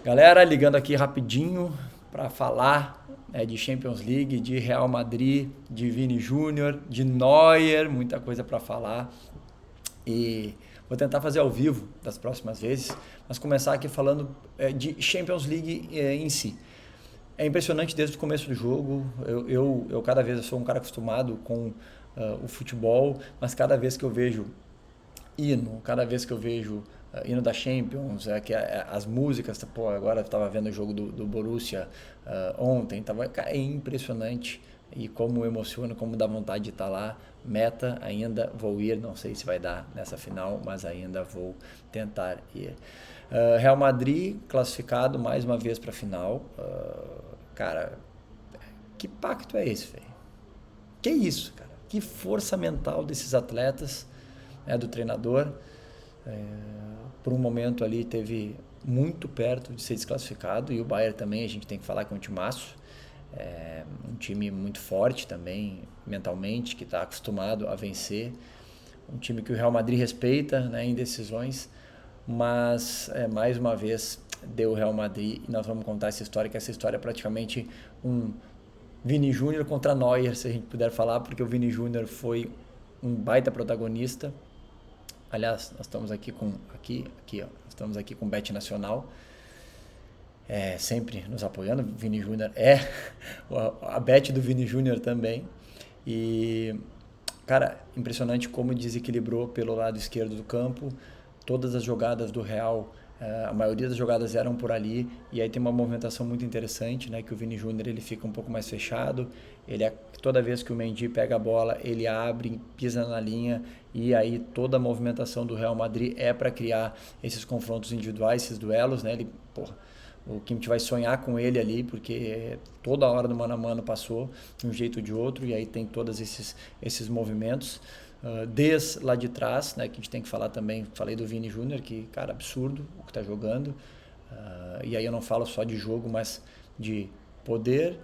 Galera, ligando aqui rapidinho para falar de Champions League, de Real Madrid, de Vini Júnior, de Neuer, muita coisa para falar. E vou tentar fazer ao vivo das próximas vezes, mas começar aqui falando de Champions League em si. É impressionante desde o começo do jogo. Eu cada vez eu sou um cara acostumado com o futebol, mas cada vez que eu vejo hino, cada vez que eu vejo hino da Champions, as músicas, pô, agora eu estava vendo o jogo do Borussia ontem, cara, é impressionante e como emociona, como dá vontade de estar lá. Meta, ainda vou ir, não sei se vai dar nessa final, mas ainda vou tentar ir. Real Madrid classificado mais uma vez para a final. Cara, que pacto é esse, velho? Que isso, cara? Que força mental desses atletas, do treinador. É, por um momento ali teve muito perto de ser desclassificado, e o Bayern também, a gente tem que falar que é um timaço, um time muito forte também mentalmente, que está acostumado a vencer, um time que o Real Madrid respeita, né, em decisões, mas mais uma vez deu o Real Madrid, e nós vamos contar essa história, que essa história é praticamente um Vini Júnior contra Neuer, se a gente puder falar, porque o Vini Júnior foi um baita protagonista. Aliás, nós estamos aqui com ó, estamos aqui com Bet Nacional, sempre nos apoiando. O Vini Júnior a Bet do Vini Júnior também. E cara, impressionante como desequilibrou pelo lado esquerdo do campo. Todas as jogadas do Real, a maioria das jogadas eram por ali, e aí tem uma movimentação muito interessante, né, que o Vini Júnior ele fica um pouco mais fechado, toda vez que o Mendy pega a bola, ele abre, pisa na linha, e aí toda a movimentação do Real Madrid é para criar esses confrontos individuais, esses duelos, né, o Kimmich vai sonhar com ele ali, porque toda hora do mano a mano passou de um jeito ou de outro, e aí tem todos esses movimentos. Desde lá de trás, né, que a gente tem que falar também, falei do Vini Júnior, que, cara, absurdo o que está jogando. E aí eu não falo só de jogo, mas de poder,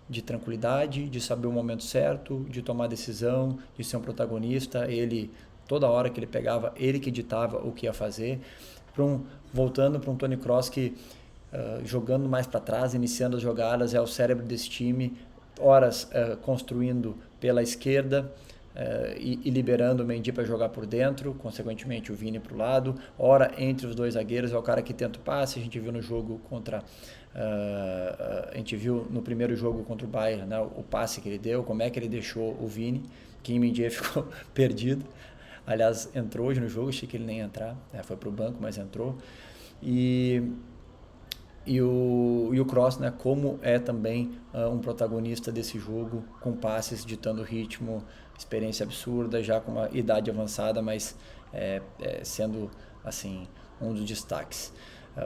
de tranquilidade, de saber o momento certo, de tomar decisão, de ser um protagonista. Ele, toda hora que ele pegava, ele que ditava o que ia fazer. Voltando para um Toni Kroos que, jogando mais para trás, iniciando as jogadas, é o cérebro desse time, horas construindo pela esquerda, e liberando o Mendy para jogar por dentro, consequentemente o Vini para o lado, ora entre os dois zagueiros, é o cara que tenta o passe. A gente viu no jogo a gente viu no primeiro jogo contra o Bayern, né, o passe que ele deu, como é que ele deixou o Vini, que em Mendy ficou perdido. Aliás, entrou hoje no jogo, achei que ele nem ia entrar, foi para o banco, mas entrou. E o Kroos, né, como é também um protagonista desse jogo, com passes, ditando o ritmo, experiência absurda, já com uma idade avançada, mas sendo assim um dos destaques.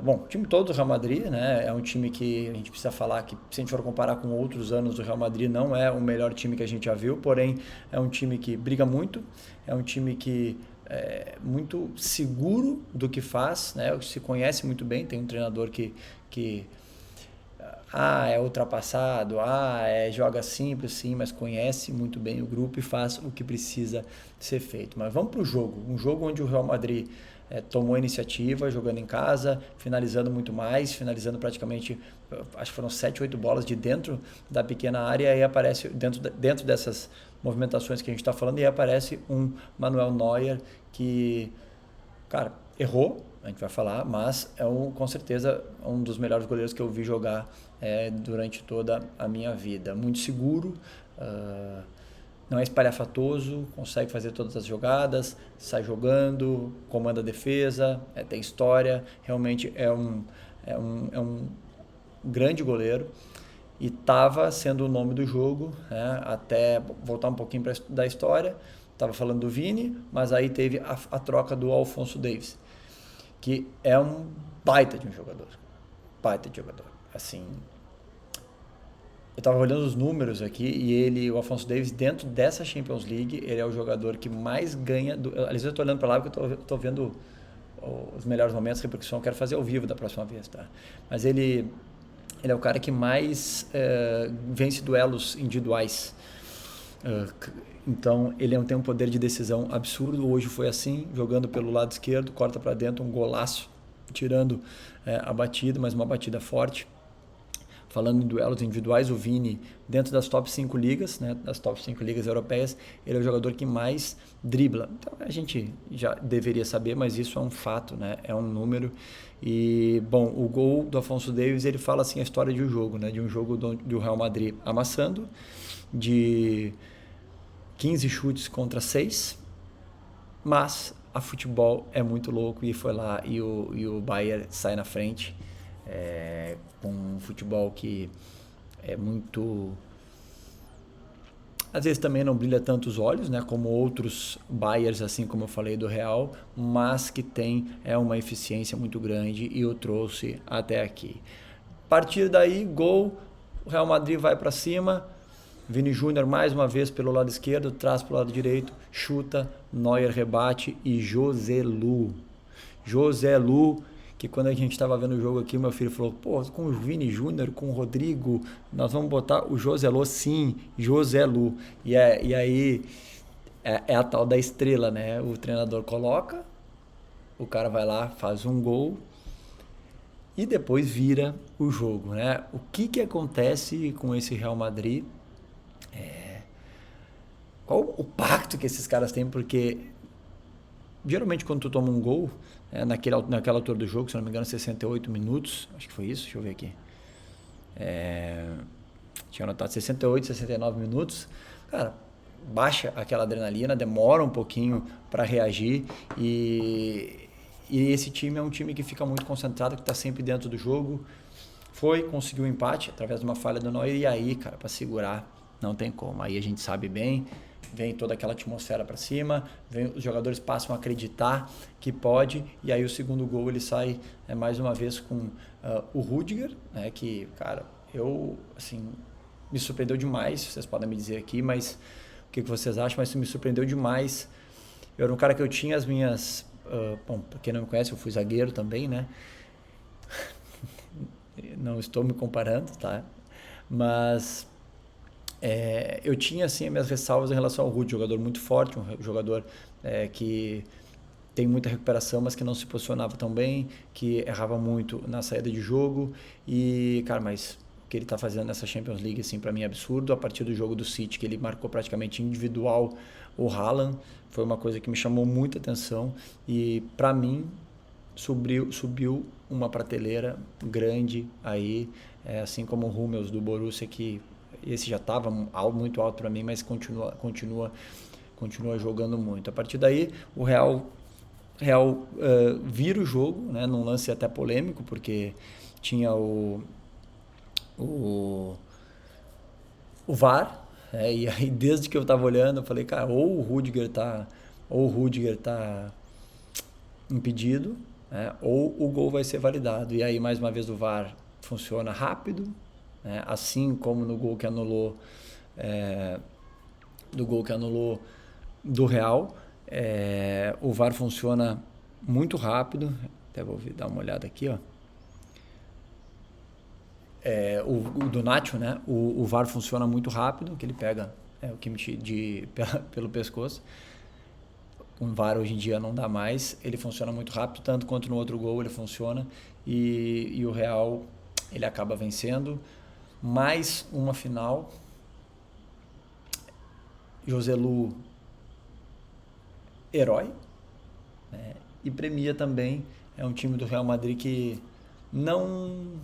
Bom, o time todo do Real Madrid, né, é um time que a gente precisa falar que, se a gente for comparar com outros anos do Real Madrid, não é o melhor time que a gente já viu, porém é um time que briga muito, é um time que muito seguro do que faz, né, se conhece muito bem, tem um treinador que é ultrapassado, joga simples, sim, mas conhece muito bem o grupo e faz o que precisa ser feito. Mas vamos para o jogo, um jogo onde o Real Madrid tomou a iniciativa, jogando em casa, finalizando muito mais, finalizando praticamente, acho que foram 7, 8 bolas de dentro da pequena área, e aparece dentro dessas movimentações que a gente está falando, e aparece um Manuel Neuer que, cara, errou, a gente vai falar, mas com certeza um dos melhores goleiros que eu vi jogar durante toda a minha vida. Muito seguro, não é espalhafatoso, consegue fazer todas as jogadas, sai jogando, comanda a defesa, tem história, realmente é um grande goleiro, e estava sendo o nome do jogo, né, até voltar um pouquinho da história. Estava falando do Vini, mas aí teve a troca do Alphonso Davies, que é um baita de um jogador. Baita de jogador. Assim, eu estava olhando os números aqui, e o Alphonso Davies, dentro dessa Champions League, ele é o jogador que mais ganha. Aliás, eu estou olhando para lá porque eu estou vendo os melhores momentos, repercussão, eu quero fazer ao vivo da próxima vez, tá? Mas ele é o cara que mais vence duelos individuais. Então ele tem um poder de decisão absurdo. Hoje foi assim, jogando pelo lado esquerdo, corta para dentro, um golaço. tirando a batida, mas uma batida forte. Falando em duelos individuais, o Vini, dentro das top 5 ligas, né, das top 5 ligas europeias, ele é o jogador que mais dribla. Então a gente já deveria saber, mas isso é um fato, né, é um número. E, bom, o gol do Afonso Davies, ele fala assim a história de um jogo, né, de um jogo do Real Madrid amassando, de 15 chutes contra 6, mas a futebol é muito louco e foi lá e o Bayern sai na frente com um futebol que é muito... Às vezes também não brilha tanto os olhos, né, como outros Bayerns, assim como eu falei do Real, mas que tem uma eficiência muito grande e o trouxe até aqui. A partir daí, gol, o Real Madrid vai para cima, Vini Júnior mais uma vez pelo lado esquerdo, traz para o lado direito, chuta, Neuer rebate e Joselu, que quando a gente estava vendo o jogo aqui, meu filho falou, pô, com o Vini Júnior, com o Rodrigo, nós vamos botar o Joselu, sim, Joselu. E aí é a tal da estrela, né? O treinador coloca, o cara vai lá, faz um gol e depois vira o jogo, né? O que acontece com esse Real Madrid? Qual o pacto que esses caras têm? Porque geralmente quando tu toma um gol, naquela altura do jogo, se não me engano 68 minutos, acho que foi isso, deixa eu ver aqui, tinha anotado 68, 69 minutos, cara, baixa aquela adrenalina, demora um pouquinho para reagir e esse time é um time que fica muito concentrado, que está sempre dentro do jogo. Conseguiu um empate através de uma falha do Neuer e aí, cara, para segurar não tem como. Aí a gente sabe bem, vem toda aquela atmosfera para cima, os jogadores passam a acreditar que pode e aí o segundo gol ele sai mais uma vez com o Rudiger, né, que, cara, eu, assim, me surpreendeu demais, vocês podem me dizer aqui, mas o que vocês acham, mas isso me surpreendeu demais. Eu era um cara que eu tinha as minhas... bom, para quem não me conhece, eu fui zagueiro também, né? Não estou me comparando, tá? Mas eu tinha, assim, as minhas ressalvas em relação ao Rudy, jogador muito forte, um jogador que tem muita recuperação, mas que não se posicionava tão bem, que errava muito na saída de jogo e, cara, mas... que ele está fazendo nessa Champions League, assim, para mim é absurdo. A partir do jogo do City, que ele marcou praticamente individual o Haaland, foi uma coisa que me chamou muita atenção e, para mim, subiu uma prateleira grande aí, assim como o Hummels do Borussia, que esse já estava muito alto para mim, mas continua jogando muito. A partir daí, o Real vira o jogo, né, num lance até polêmico, porque tinha o VAR, e aí desde que eu tava olhando, eu falei, cara, ou o Rudiger tá impedido, né, ou o gol vai ser validado. E aí, mais uma vez, o VAR funciona rápido, né, assim como no gol que anulou do Real, o VAR funciona muito rápido. Até vou dar uma olhada aqui, ó. O do Nacho, né? O VAR funciona muito rápido, que ele pega o Kimmich pelo pescoço. O VAR hoje em dia não dá mais, ele funciona muito rápido, tanto quanto no outro gol ele funciona, e o Real ele acaba vencendo. Mais uma final, Joselu herói, né? E premia também, é um time do Real Madrid que não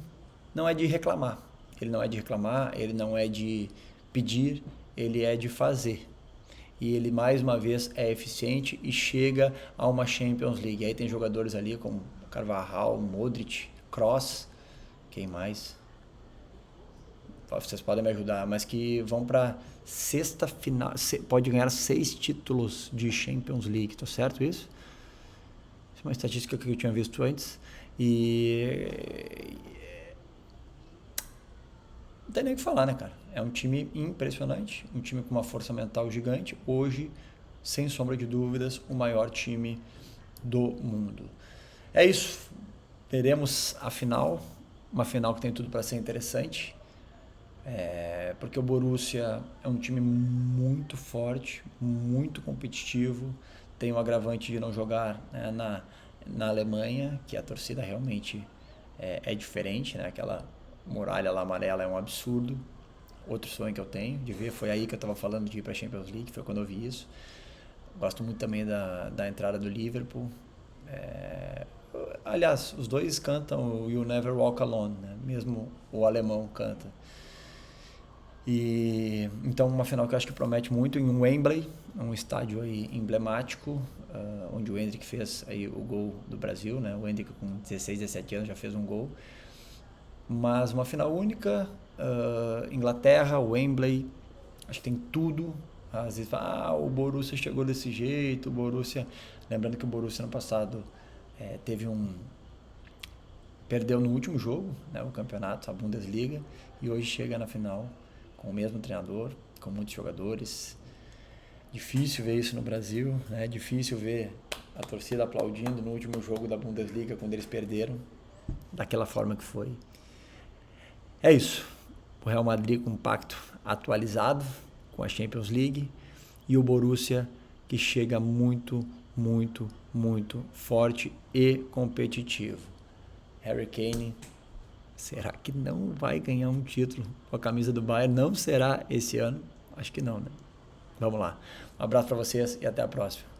é de reclamar. Ele não é de reclamar, ele não é de pedir, ele é de fazer. E ele, mais uma vez, é eficiente e chega a uma Champions League. Aí tem jogadores ali como Carvajal, Modric, Kroos, quem mais? Vocês podem me ajudar, mas que vão para sexta final, pode ganhar 6 títulos de Champions League, tá certo isso? Isso é uma estatística que eu tinha visto antes. E não tem nem o que falar, né, cara? É um time impressionante, um time com uma força mental gigante. Hoje, sem sombra de dúvidas, o maior time do mundo. É isso. Veremos a final, uma final que tem tudo para ser interessante. Porque o Borussia é um time muito forte, muito competitivo. Tem o agravante de não jogar, né, na Alemanha, que a torcida realmente é diferente, né? Aquela muralha lá amarela é um absurdo. Outro sonho que eu tenho de ver, foi aí que eu estava falando de ir para a Champions League, foi quando eu vi isso. Gosto muito também da entrada do Liverpool. Aliás, os dois cantam o You Never Walk Alone, né? Mesmo o alemão canta. E então uma final que eu acho que promete muito em Wembley, um estádio aí emblemático, onde o Endrick fez aí o gol do Brasil, né? O Endrick com 16, 17 anos já fez um gol. Mas uma final única, Inglaterra, Wembley, acho que tem tudo. Às vezes fala, o Borussia chegou desse jeito, o Borussia... Lembrando que o Borussia no passado teve perdeu no último jogo, né, o campeonato, a Bundesliga, e hoje chega na final com o mesmo treinador, com muitos jogadores. Difícil ver isso no Brasil, né? Difícil ver a torcida aplaudindo no último jogo da Bundesliga quando eles perderam, daquela forma que foi. É isso. O Real Madrid com um pacto atualizado com a Champions League e o Borussia que chega muito, muito, muito forte e competitivo. Harry Kane, será que não vai ganhar um título com a camisa do Bayern? Não será esse ano? Acho que não, né? Vamos lá. Um abraço para vocês e até a próxima.